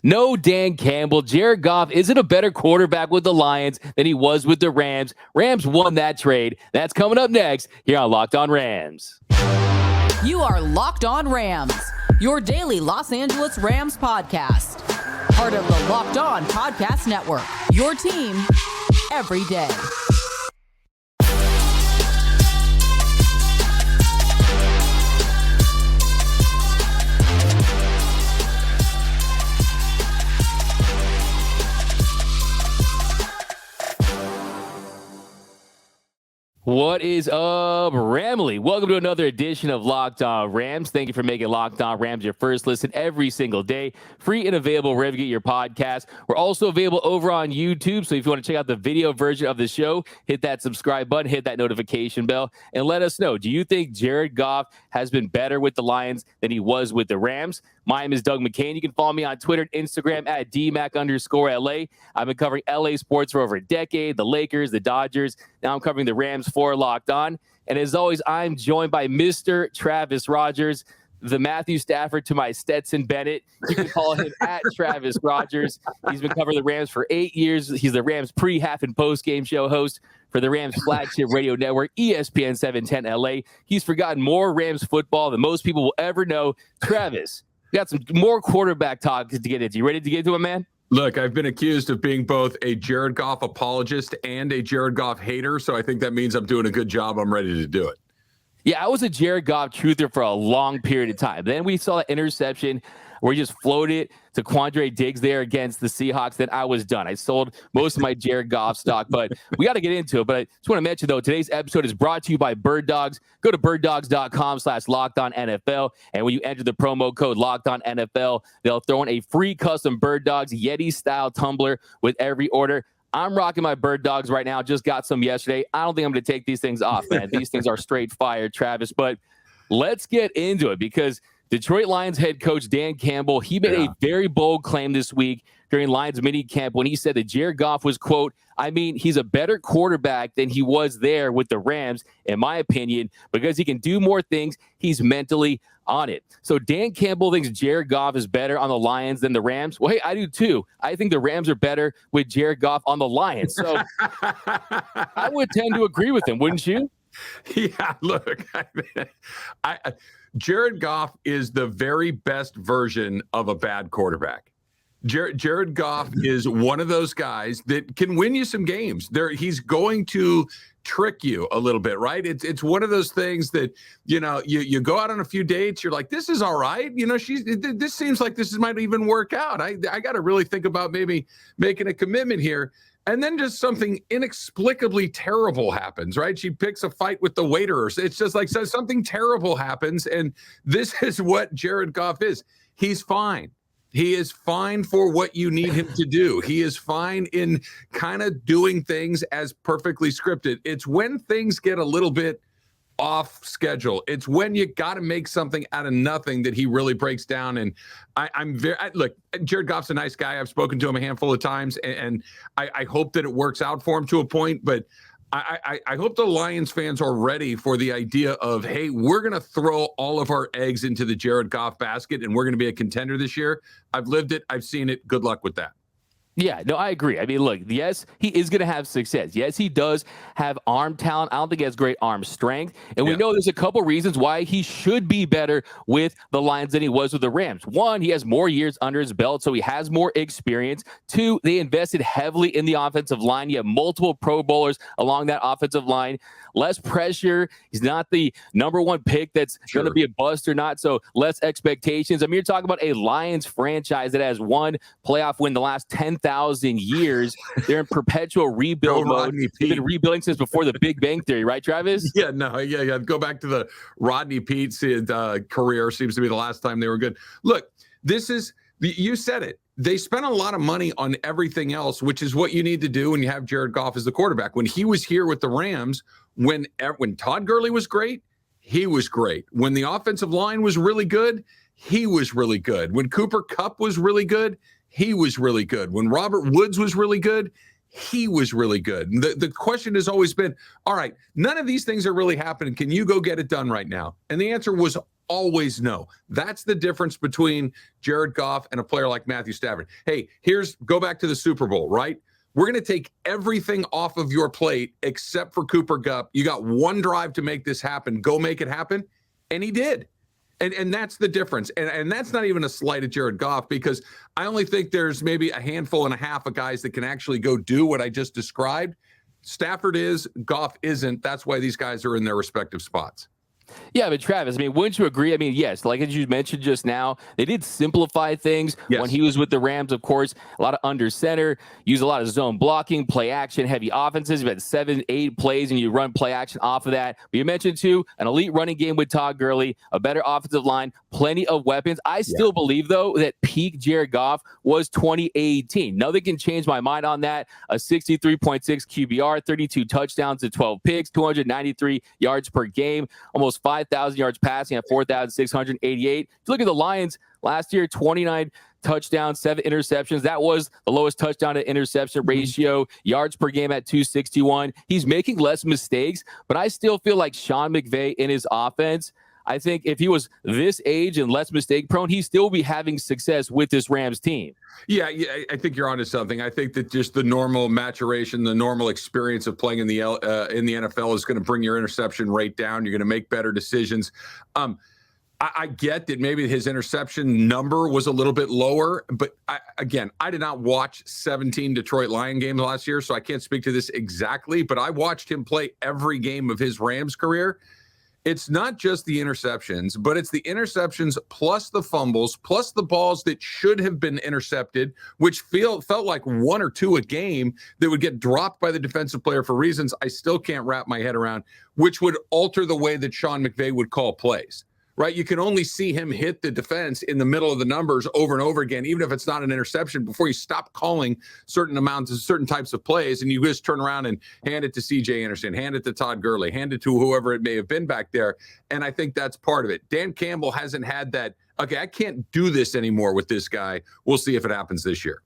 No, Dan Campbell. Jared Goff isn't a better quarterback with the Lions than he was with the Rams. Rams won that trade. That's coming up next here on Locked On Rams. You are Locked On Rams, your daily Los Angeles Rams podcast. Part of the Locked On Podcast Network, your team every day. What is up, Ramley? Welcome to another edition of Locked On Rams. Thank you for making Locked On Rams your first listen every single day. Free and available wherever you get your podcast. We're also available over on YouTube, so if you want to check out the video version of the show, hit that subscribe button, hit that notification bell, and let us know. Do you think Jared Goff has been better with the Lions than he was with the Rams? My name is Doug McCain. You can follow me on Twitter and Instagram at DMac_LA. I've been covering LA sports for over a decade, the Lakers, the Dodgers. Now I'm covering the Rams for Locked On. And as always, I'm joined by Mr. Travis Rogers, the Mathew Stafford to my Stetson Bennett. You can call him at Travis Rogers. He's been covering the Rams for 8 years. He's the Rams pre, half, and post-game show host for the Rams flagship radio network, ESPN 710 LA. He's forgotten more Rams football than most people will ever know. Travis, we got some more quarterback talk to get into. You ready to get into it, man? Look, I've been accused of being both a Jared Goff apologist and a Jared Goff hater, so I think that means I'm doing a good job. I'm ready to do it. Yeah, I was a Jared Goff truther for a long period of time. Then we saw that interception where he just floated to Quandre Diggs there against the Seahawks. Then I was done. I sold most of my Jared Goff stock, but we got to get into it. But I just want to mention, though, today's episode is brought to you by Bird Dogs. Go to birddogs.com/LockedOnNFL, and when you enter the promo code LockedOnNFL, they'll throw in a free custom Bird Dogs Yeti-style tumbler with every order. I'm rocking my Bird Dogs right now. Just got some yesterday. I don't think I'm going to take these things off, man. These things are straight fire, Travis. But let's get into it because Detroit Lions head coach Dan Campbell, he made a very bold claim this week during Lions mini camp when he said that Jared Goff was, quote, I mean, he's a better quarterback than he was there with the Rams, in my opinion, because he can do more things. He's mentally on it. So Dan Campbell thinks Jared Goff is better on the Lions than the Rams. Well, hey, I do too. I think the Rams are better with Jared Goff on the Lions. So I would tend to agree with him, wouldn't you? Yeah, look, Jared Goff is the very best version of a bad quarterback. Jared Goff is one of those guys that can win you some games. He's going to trick you a little bit, right? It's one of those things that, you know, you go out on a few dates, you're like, this is all right. You know, this seems like this might even work out. I got to really think about maybe making a commitment here. And then just something inexplicably terrible happens, right? She picks a fight with the waiter. It's just like something terrible happens. And this is what Jared Goff is. He's fine. He is fine for what you need him to do. He is fine in kind of doing things as perfectly scripted. It's when things get a little bit off schedule. It's when you got to make something out of nothing that he really breaks down. And look, Jared Goff's a nice guy. I've spoken to him a handful of times, and I hope that it works out for him to a point. But I hope the Lions fans are ready for the idea of, hey, we're going to throw all of our eggs into the Jared Goff basket, and we're going to be a contender this year. I've lived it. I've seen it. Good luck with that. Yeah, no, I agree. I mean, look, yes, he is going to have success. Yes, he does have arm talent. I don't think he has great arm strength. And we know there's a couple reasons why he should be better with the Lions than he was with the Rams. One, he has more years under his belt, so he has more experience. Two, they invested heavily in the offensive line. You have multiple Pro Bowlers along that offensive line. Less pressure. He's not the number one pick that's going to be a bust or not, so less expectations. I mean, you're talking about a Lions franchise that has one playoff win the last 10,000 years. They're in perpetual rebuild mode. They've been rebuilding since before the Big Bang Theory, right, Travis? Yeah. Go back to the Rodney Pete's career. Seems to be the last time they were good. Look, you said it. They spent a lot of money on everything else, which is what you need to do when you have Jared Goff as the quarterback. When he was here with the Rams, when Todd Gurley was great, he was great. When the offensive line was really good, he was really good. When Cooper Kupp was really good, he was really good. When Robert Woods was really good, he was really good. The question has always been, all right, none of these things are really happening. Can you go get it done right now? And the answer was always know. That's the difference between Jared Goff and a player like Mathew Stafford. Hey, go back to the Super Bowl, right? We're going to take everything off of your plate except for Cooper Kupp. You got one drive to make this happen. Go make it happen. And he did. And that's the difference. And that's not even a slight at Jared Goff, because I only think there's maybe a handful and a half of guys that can actually go do what I just described. Stafford is, Goff isn't. That's why these guys are in their respective spots. Yeah, but Travis, I mean, wouldn't you agree? I mean, yes, like as you mentioned just now, they did simplify things when he was with the Rams, of course. A lot of under center, use a lot of zone blocking, play action, heavy offenses. You had 7-8 plays, and you run play action off of that. But you mentioned, too, an elite running game with Todd Gurley, a better offensive line, plenty of weapons. I still believe, though, that peak Jared Goff was 2018. Nothing can change my mind on that. A 63.6 QBR, 32 touchdowns to 12 picks, 293 yards per game, almost 5,000 yards passing at 4,688. If you look at the Lions last year, 29 touchdowns, 7 interceptions. That was the lowest touchdown to interception ratio. Yards per game at 261. He's making less mistakes, but I still feel like Sean McVay in his offense, I think if he was this age and less mistake prone, he'd still be having success with this Rams team. Yeah, I think you're onto something. I think that just the normal maturation, the normal experience of playing in the NFL is going to bring your interception rate down. You're going to make better decisions. I get that maybe his interception number was a little bit lower, but I did not watch 17 Detroit Lion games last year, so I can't speak to this exactly, but I watched him play every game of his Rams career. It's not just the interceptions, but it's the interceptions plus the fumbles, plus the balls that should have been intercepted, which felt like 1 or 2 a game that would get dropped by the defensive player for reasons I still can't wrap my head around, which would alter the way that Sean McVay would call plays. Right? You can only see him hit the defense in the middle of the numbers over and over again, even if it's not an interception, before you stop calling certain types of plays, and you just turn around and hand it to CJ Anderson, hand it to Todd Gurley, hand it to whoever it may have been back there. And I think that's part of it. Dan Campbell hasn't had that, okay, I can't do this anymore with this guy. We'll see if it happens this year.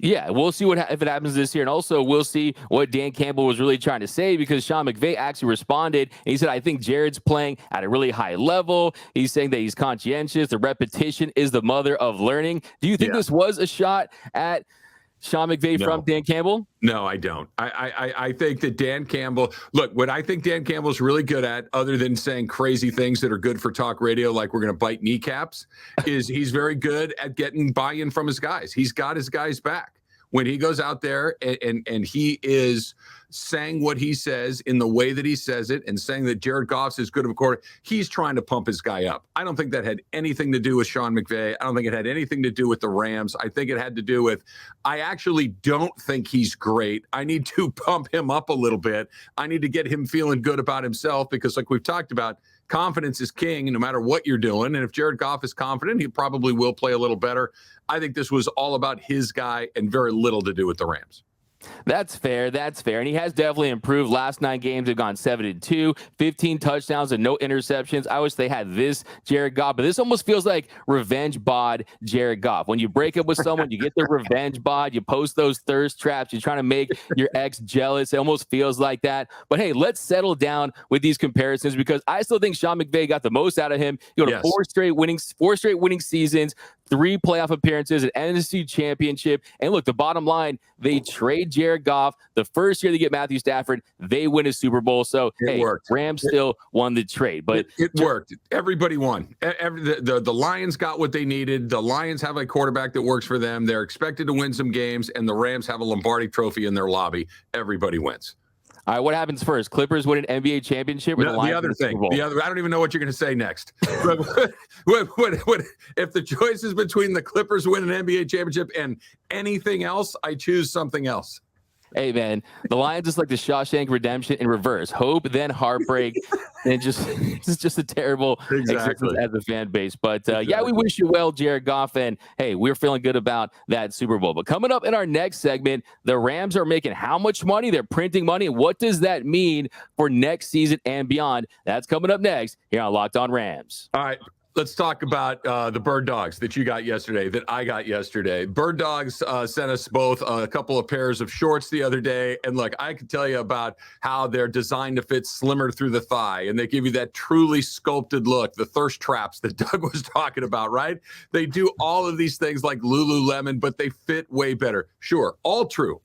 Yeah, we'll see if it happens this year. And also, we'll see what Dan Campbell was really trying to say, because Sean McVay actually responded. And he said, I think Jared's playing at a really high level. He's saying that he's conscientious. The repetition is the mother of learning. Do you think this was a shot at Sean McVay from Dan Campbell? No, I don't. I think that Dan Campbell, look, what I think Dan Campbell's really good at, other than saying crazy things that are good for talk radio, like we're going to bite kneecaps, is he's very good at getting buy-in from his guys. He's got his guys back. When he goes out there and he is saying what he says in the way that he says it, and saying that Jared Goff's as good of a quarterback, he's trying to pump his guy up. I don't think that had anything to do with Sean McVay. I don't think it had anything to do with the Rams. I think it had to do with, I actually don't think he's great. I need to pump him up a little bit. I need to get him feeling good about himself, because like we've talked about, confidence is king no matter what you're doing. And if Jared Goff is confident, he probably will play a little better. I think this was all about his guy and very little to do with the Rams. That's fair. That's fair. And he has definitely improved. Last 9 games have gone 7-2, 15 touchdowns and no interceptions. I wish they had this Jared Goff, but this almost feels like revenge bod Jared Goff. When you break up with someone, you get the revenge bod, you post those thirst traps, you're trying to make your ex jealous. It almost feels like that. But hey, let's settle down with these comparisons, because I still think Sean McVay got the most out of him. You know, 4 straight winning seasons, 3 playoff appearances, an NFC championship. And look, the bottom line, they trade Jared Goff. The first year they get Mathew Stafford, they win a Super Bowl. So, worked. Rams still won the trade. But it worked. Everybody won. The Lions got what they needed. The Lions have a quarterback that works for them. They're expected to win some games, and the Rams have a Lombardi trophy in their lobby. Everybody wins. All right, what happens first? Clippers win an NBA championship? Or the other thing. I don't even know what you're going to say next. If the choice is between the Clippers winning an NBA championship and anything else, I choose something else. Hey, man, the Lions is like the Shawshank Redemption in reverse. Hope, then heartbreak, and it's just a terrible existence as a fan base. But, yeah, we wish you well, Jared Goff, and, hey, we're feeling good about that Super Bowl. But coming up in our next segment, the Rams are making how much money? They're printing money. What does that mean for next season and beyond? That's coming up next here on Locked On Rams. All right. Let's talk about the bird dogs that you got yesterday, that I got yesterday. Bird dogs sent us both a couple of pairs of shorts the other day. And look, I can tell you about how they're designed to fit slimmer through the thigh. And they give you that truly sculpted look, the thirst traps that Doug was talking about, right? They do all of these things like Lululemon, but they fit way better. Sure, all true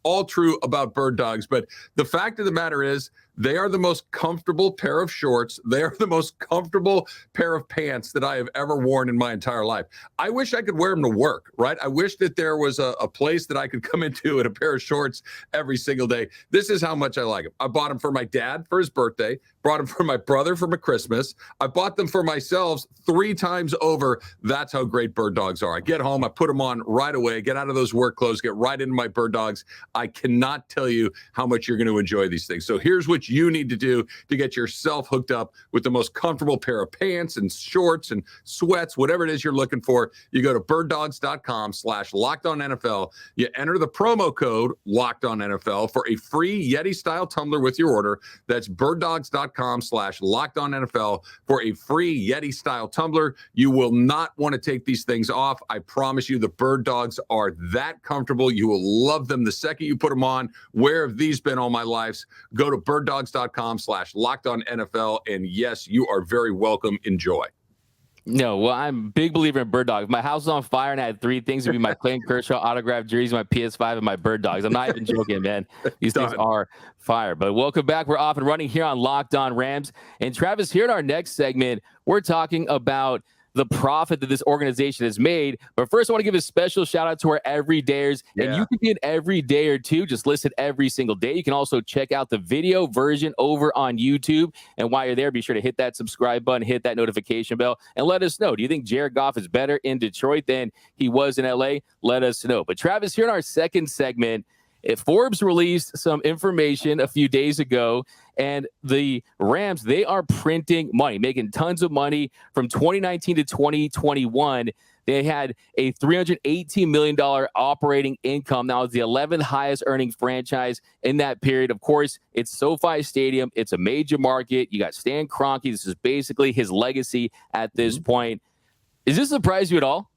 about bird dogs. But the fact of the matter is, they are the most comfortable pair of shorts. They are the most comfortable pair of pants that I have ever worn in my entire life. I wish I could wear them to work, right? I wish that there was a place that I could come into in a pair of shorts every single day. This is how much I like them. I bought them for my dad for his birthday, brought them for my brother for my Christmas. I bought them for myself 3 times over. That's how great bird dogs are. I get home, I put them on right away, get out of those work clothes, get right into my bird dogs. I cannot tell you how much you're going to enjoy these things. So here's what you need to do to get yourself hooked up with the most comfortable pair of pants and shorts and sweats, whatever it is you're looking for. You go to birddogs.com/LockedOnNFL. You enter the promo code LockedOnNFL for a free Yeti style tumbler with your order. That's birddogs.com/LockedOnNFL for a free Yeti style tumbler. You will not want to take these things off. I promise you, the bird dogs are that comfortable. You will love them the second you put them on. Where have these been all my life? Go to birddogs.com/LockedOnNFL. And yes, you are very welcome. Enjoy. No, well, I'm a big believer in bird dogs. My house was on fire and I had 3 things. It'd be my Clayton Kershaw autographed jerseys, my PS5, and my bird dogs. I'm not even joking, man. These things are fire. But welcome back. We're off and running here on Locked On Rams. And Travis, here in our next segment, we're talking about the profit that this organization has made. But first, I want to give a special shout out to our everydayers. Yeah. And you can be an everydayer too. Just listen every single day. You can also check out the video version over on YouTube. And while you're there, be sure to hit that subscribe button, hit that notification bell, and let us know. Do you think Jared Goff is better in Detroit than he was in LA? Let us know. But Travis, here in our second segment, Forbes released some information a few days ago, and the Rams, they are printing money, making tons of money from 2019 to 2021. They had a $318 million operating income. Now it's the 11th highest earning franchise in that period. Of course, it's SoFi Stadium. It's a major market. You got Stan Kroenke. This is basically his legacy at this point. Does this surprise you at all?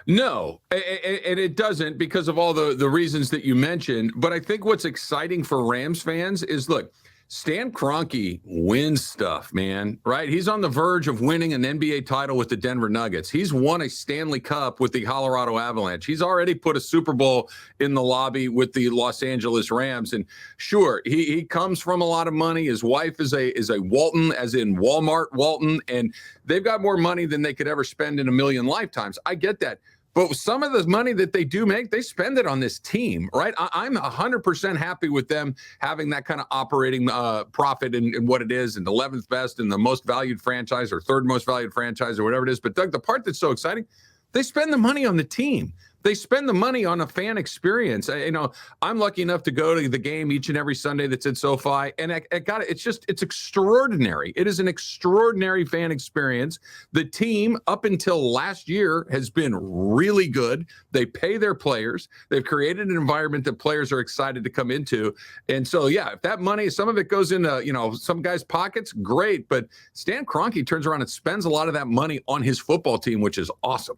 No, and it doesn't because of all the reasons that you mentioned. But I think what's exciting for Rams fans is, look, Stan Kroenke wins stuff, man, right? He's on the verge of winning an NBA title with the Denver Nuggets. He's won a Stanley Cup with the Colorado Avalanche. He's already put a Super Bowl in the lobby with the Los Angeles Rams. And sure, he comes from a lot of money. His wife is a Walton, as in Walmart Walton, and they've got more money than they could ever spend in a million lifetimes. I get that. But some of the money that they do make, they spend it on this team, right? I'm 100% happy with them having that kind of operating profit in what it is, and 11th best and the most valued franchise or third most valued franchise or whatever it is. But Doug, the part that's so exciting, they spend the money on the team. They spend the money on a fan experience. I'm lucky enough to go to the game each and every Sunday that's at SoFi, and it's extraordinary. It is an extraordinary fan experience. The team, up until last year, has been really good. They pay their players. They've created an environment that players are excited to come into. And so, yeah, if that money, some of it goes into, some guys' pockets, great. But Stan Kroenke turns around and spends a lot of that money on his football team, which is awesome.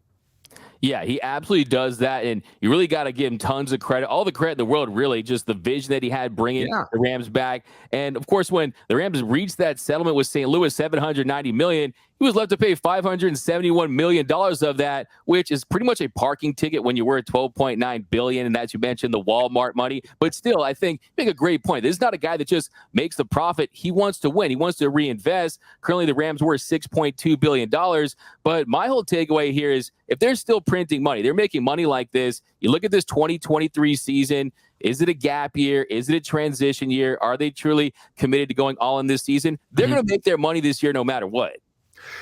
Yeah, he absolutely does that, and you really got to give him tons of credit, all the credit in the world, really, just the vision that he had bringing the Rams back. And, of course, when the Rams reached that settlement with St. Louis, $790 million, he was left to pay $571 million of that, which is pretty much a parking ticket when you were at $12.9 billion, and as you mentioned, the Walmart money. But still, I think you make a great point. This is not a guy that just makes the profit. He wants to win. He wants to reinvest. Currently, the Rams were $6.2 billion. But my whole takeaway here is if they're still printing money, they're making money like this. You look at this 2023 season. Is it a gap year? Is it a transition year? Are they truly committed to going all in this season? They're going to make their money this year no matter what.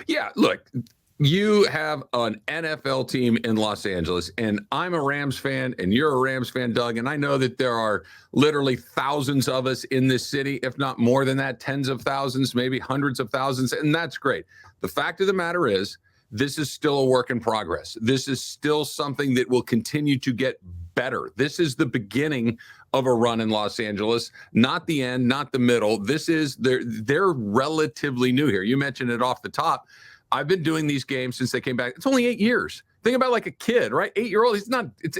Yeah, look, you have an NFL team in Los Angeles, and I'm a Rams fan, and you're a Rams fan, Doug, and I know that there are literally thousands of us in this city, if not more than that, tens of thousands, maybe hundreds of thousands, and that's great. The fact of the matter is, this is still a work in progress. This is still something that will continue to get better. This is the beginning of a run in Los Angeles, not the end, not the middle. They're relatively new here. You mentioned it off the top. I've been doing these games since they came back. It's only 8 years. Think about like a kid, right? 8-year-old.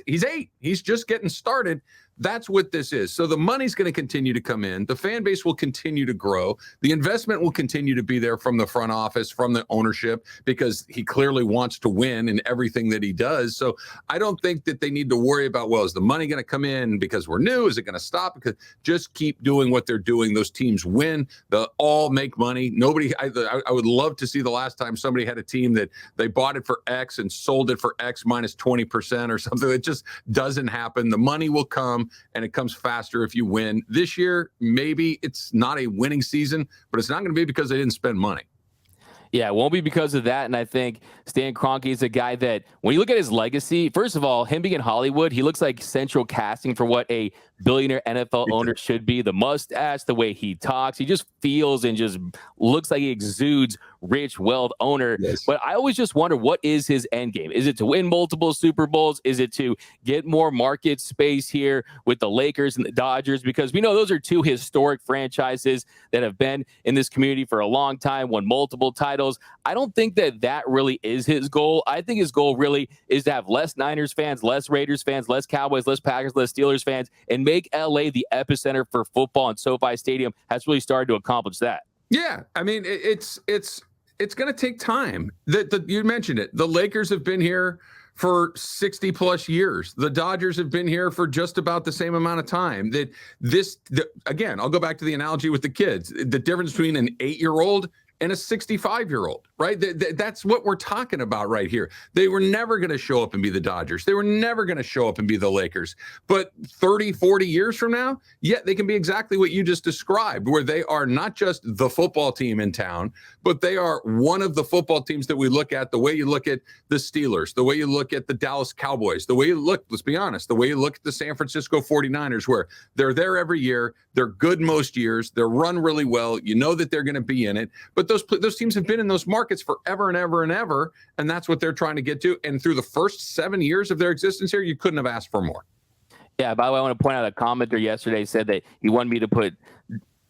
He's 8. He's just getting started. That's what this is. So the money's going to continue to come in. The fan base will continue to grow. The investment will continue to be there from the front office, from the ownership, because he clearly wants to win in everything that he does. So I don't think that they need to worry about, well, is the money going to come in because we're new? Is it going to stop? Because just keep doing what they're doing. Those teams win. They'll all make money. I would love to see the last time somebody had a team that they bought it for X and sold it for X minus 20% or something. It just doesn't happen. The money will come, and it comes faster if you win. This year, maybe it's not a winning season, but it's not going to be because they didn't spend money. Yeah, it won't be because of that. And I think Stan Kroenke is a guy that, when you look at his legacy, first of all, him being in Hollywood, he looks like central casting for what a billionaire NFL owner should be. The mustache, the way he talks, he just feels and just looks like he exudes rich, wealth owner. Yes. But I always just wonder, what is his end game? Is it to win multiple Super Bowls? Is it to get more market space here with the Lakers and the Dodgers? Because we know those are two historic franchises that have been in this community for a long time, won multiple titles. I don't think that really is his goal. I think his goal really is to have less Niners fans, less Raiders fans, less Cowboys, less Packers, less Steelers fans, and make LA the epicenter for football, and SoFi Stadium has really started to accomplish that. Yeah, I mean, it's going to take time. You mentioned it. The Lakers have been here for 60 plus years. The Dodgers have been here for just about the same amount of time. Again, I'll go back to the analogy with the kids. The difference between an 8-year-old and a 65-year-old, right? That's what we're talking about right here. They were never going to show up and be the Dodgers. They were never going to show up and be the Lakers. But 30, 40 years from now, yeah, they can be exactly what you just described, where they are not just the football team in town, but they are one of the football teams that we look at, the way you look at the Steelers, the way you look at the Dallas Cowboys, the way you look, let's be honest, the way you look at the San Francisco 49ers, where they're there every year, they're good most years, they're run really well, you know that they're going to be in it, but those teams have been in those markets forever and ever and ever, and that's what they're trying to get to. And through the first 7 years of their existence here, you couldn't have asked for more. Yeah, by the way, I want to point out a commenter yesterday said that he wanted me to put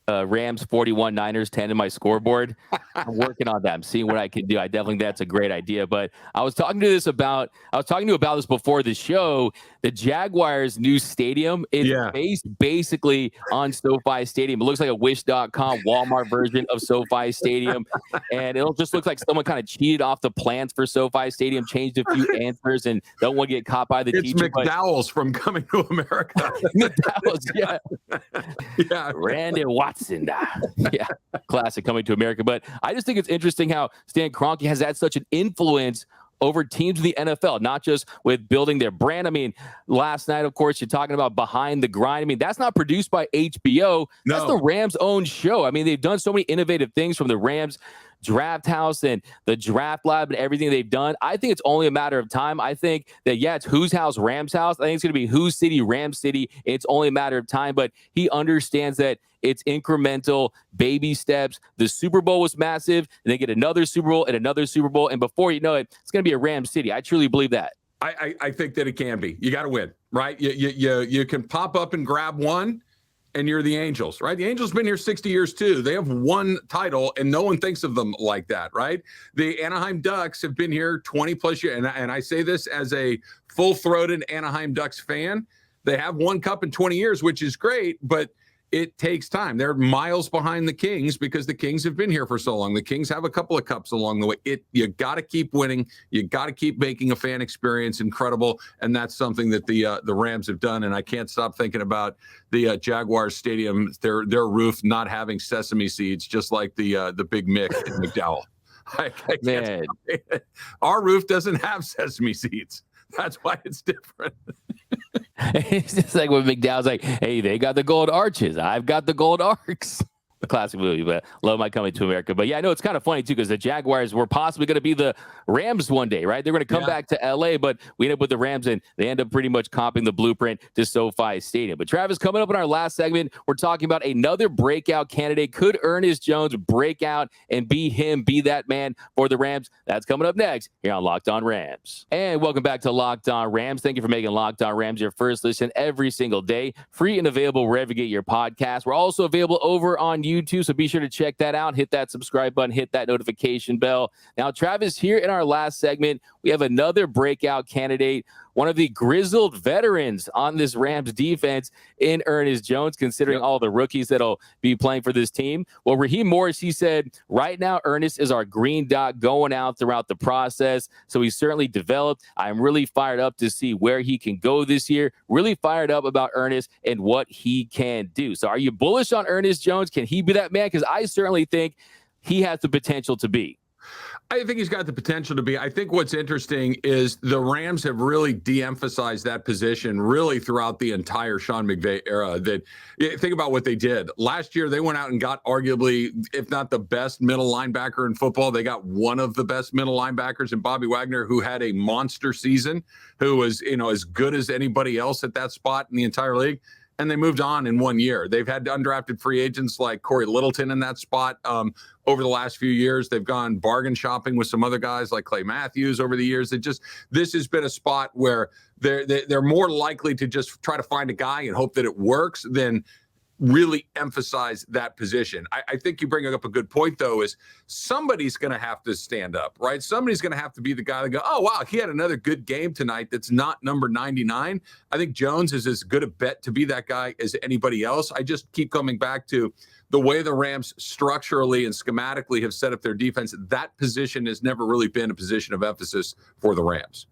Rams 41, Niners 10 in my scoreboard. I'm working on that. I'm seeing what I can do. I definitely think that's a great idea. But I was talking to you about this before the show. The Jaguars' new stadium is based basically on SoFi Stadium. It looks like a Wish.com Walmart version of SoFi Stadium. And it just looks like someone kind of cheated off the plans for SoFi Stadium, changed a few answers, and don't want to get caught by the teacher. It's McDowell's from Coming to America. McDowell's, yeah. Yeah. Randy Watson. Yeah, classic Coming to America. But I just think it's interesting how Stan Kroenke has had such an influence over teams in the NFL, not just with building their brand. I mean, last night, of course, you're talking about Behind the Grind. I mean, that's not produced by HBO. That's the Rams' own show. I mean, they've done so many innovative things, from the Rams Draft House and the Draft Lab and everything they've done. I think it's only a matter of time. I think that, it's whose house, Rams house. I think it's going to be whose city, Rams city. It's only a matter of time, but he understands that it's incremental, baby steps. The Super Bowl was massive, and they get another Super Bowl and another Super Bowl, and before you know it, it's going to be a Rams city. I truly believe that. I think that it can be. You got to win, right? You can pop up and grab one, and you're the Angels, right? The Angels been here 60 years too. They have one title, and no one thinks of them like that, right? The Anaheim Ducks have been here 20 plus years, and I say this as a full-throated Anaheim Ducks fan. They have one cup in 20 years, which is great, but it takes time. They're miles behind the Kings because the Kings have been here for so long. The Kings have a couple of cups along the way. You got to keep winning. You got to keep making a fan experience incredible, and that's something that the Rams have done. And I can't stop thinking about the Jaguars stadium, their roof not having sesame seeds, just like the Big Mick in McDowell. I Man, our roof doesn't have sesame seeds. That's why it's different. It's just like when McDowell's like, hey, they got the gold arches. I've got the gold arcs. The classic movie, but love my Coming to America. But yeah, I know it's kind of funny too, because the Jaguars were possibly going to be the Rams one day, right? They're going to come back to LA, but we end up with the Rams, and they end up pretty much copying the blueprint to SoFi Stadium. But Travis, coming up in our last segment, we're talking about another breakout candidate. Could Ernest Jones break out and be that man for the Rams? That's coming up next here on Locked On Rams. And welcome back to Locked On Rams. Thank you for making Locked On Rams your first listen every single day. Free and available wherever you get your podcast. We're also available over on YouTube YouTube, so be sure to check that out. Hit that subscribe button, hit that notification bell. Now, Travis, here in our last segment, we have another breakout candidate, one of the grizzled veterans on this Rams defense in Ernest Jones, considering all the rookies that'll be playing for this team. Well, Raheem Morris, he said, right now, Ernest is our green dot going out throughout the process. So he's certainly developed. I'm really fired up to see where he can go this year. Really fired up about Ernest and what he can do. So are you bullish on Ernest Jones? Can he be that man? Because I certainly think he has the potential to be. I think he's got the potential to be. I think what's interesting is the Rams have really de-emphasized that position really throughout the entire Sean McVay era. That think about what they did. Last year, they went out and got arguably, if not the best middle linebacker in football, they got one of the best middle linebackers in Bobby Wagner, who had a monster season, who was, as good as anybody else at that spot in the entire league. And they moved on in 1 year. They've had undrafted free agents like Corey Littleton in that spot over the last few years. They've gone bargain shopping with some other guys like Clay Matthews over the years. This has been a spot where they're more likely to just try to find a guy and hope that it works than really emphasize that position. I think you bring up a good point, though, is somebody's going to have to stand up, right? Somebody's going to have to be the guy that go, oh, wow, he had another good game tonight that's not number 99. I think Jones is as good a bet to be that guy as anybody else. I just keep coming back to the way the Rams structurally and schematically have set up their defense. That position has never really been a position of emphasis for the Rams.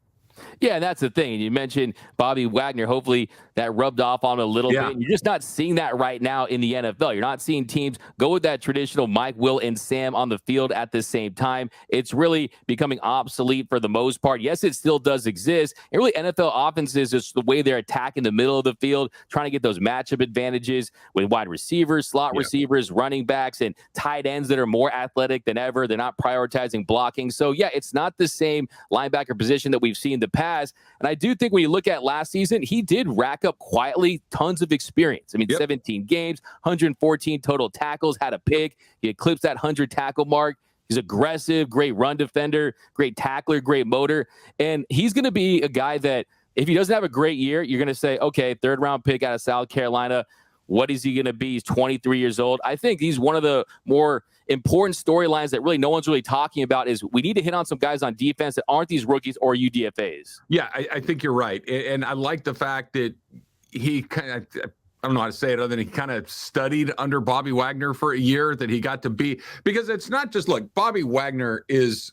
Yeah, and that's the thing. You mentioned Bobby Wagner. Hopefully that rubbed off on him a little bit. You're just not seeing that right now in the NFL. You're not seeing teams go with that traditional Mike, Will, and Sam on the field at the same time. It's really becoming obsolete for the most part. Yes, it still does exist. And really, NFL offenses, just the way they're attacking the middle of the field, trying to get those matchup advantages with wide receivers, slot receivers, running backs, and tight ends that are more athletic than ever. They're not prioritizing blocking. So, yeah, it's not the same linebacker position that we've seen in the past. And I do think when you look at last season, he did rack up quietly tons of experience. I mean, 17 games, 114 total tackles, had a pick. He eclipsed that 100 tackle mark. He's aggressive, great run defender, great tackler, great motor. And he's going to be a guy that if he doesn't have a great year, you're going to say, okay, third round pick out of South Carolina. What is he going to be? He's 23 years old. I think he's one of the more important storylines that really no one's really talking about is we need to hit on some guys on defense that aren't these rookies or UDFAs. Yeah, I think you're right. And I like the fact that he kind of, I don't know how to say it other than he kind of studied under Bobby Wagner for a year, that he got to be, because it's not just, look, Bobby Wagner is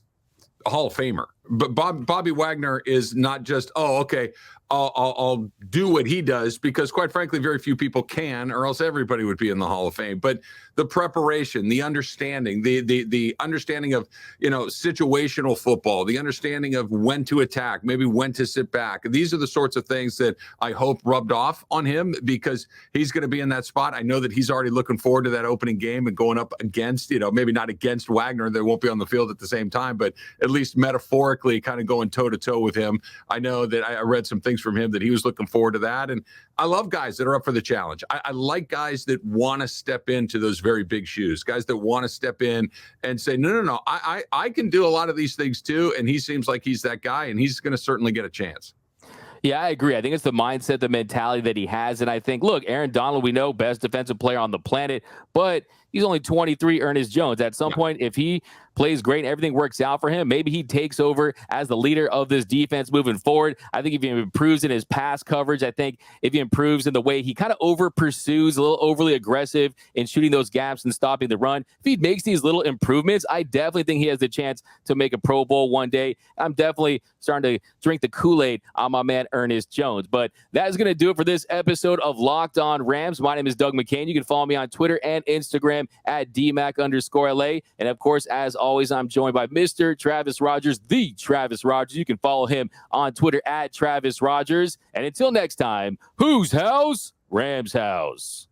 a Hall of Famer, but Bobby Wagner is not just, oh, okay, I'll do what he does, because quite frankly, very few people can, or else everybody would be in the Hall of Fame. But the preparation, the understanding, the understanding of, situational football, the understanding of when to attack, maybe when to sit back. These are the sorts of things that I hope rubbed off on him, because he's going to be in that spot. I know that he's already looking forward to that opening game and going up against, maybe not against Wagner. They won't be on the field at the same time, but at least metaphorically kind of going toe to toe with him. I know that I read some things from him that he was looking forward to that. And I love guys that are up for the challenge. I like guys that want to step into those very big shoes, guys that want to step in and say, no, I can do a lot of these things too. And he seems like he's that guy, and he's going to certainly get a chance. Yeah, I agree. I think it's the mindset, the mentality that he has. And I think, look, Aaron Donald, we know, best defensive player on the planet, but he's only 23, Ernest Jones. At some point, if he plays great and everything works out for him, maybe he takes over as the leader of this defense moving forward. I think if he improves in his pass coverage, I think if he improves in the way he kind of over pursues, a little overly aggressive in shooting those gaps and stopping the run, if he makes these little improvements, I definitely think he has the chance to make a Pro Bowl one day. I'm definitely starting to drink the Kool-Aid on my man Ernest Jones. But that is going to do it for this episode of Locked On Rams. My name is Doug McCain. You can follow me on Twitter and Instagram at DMAC_LA. And of course, as always, I'm joined by Mr. Travis Rogers, the Travis Rogers. You can follow him on Twitter at Travis Rogers. And until next time, whose house? Rams house.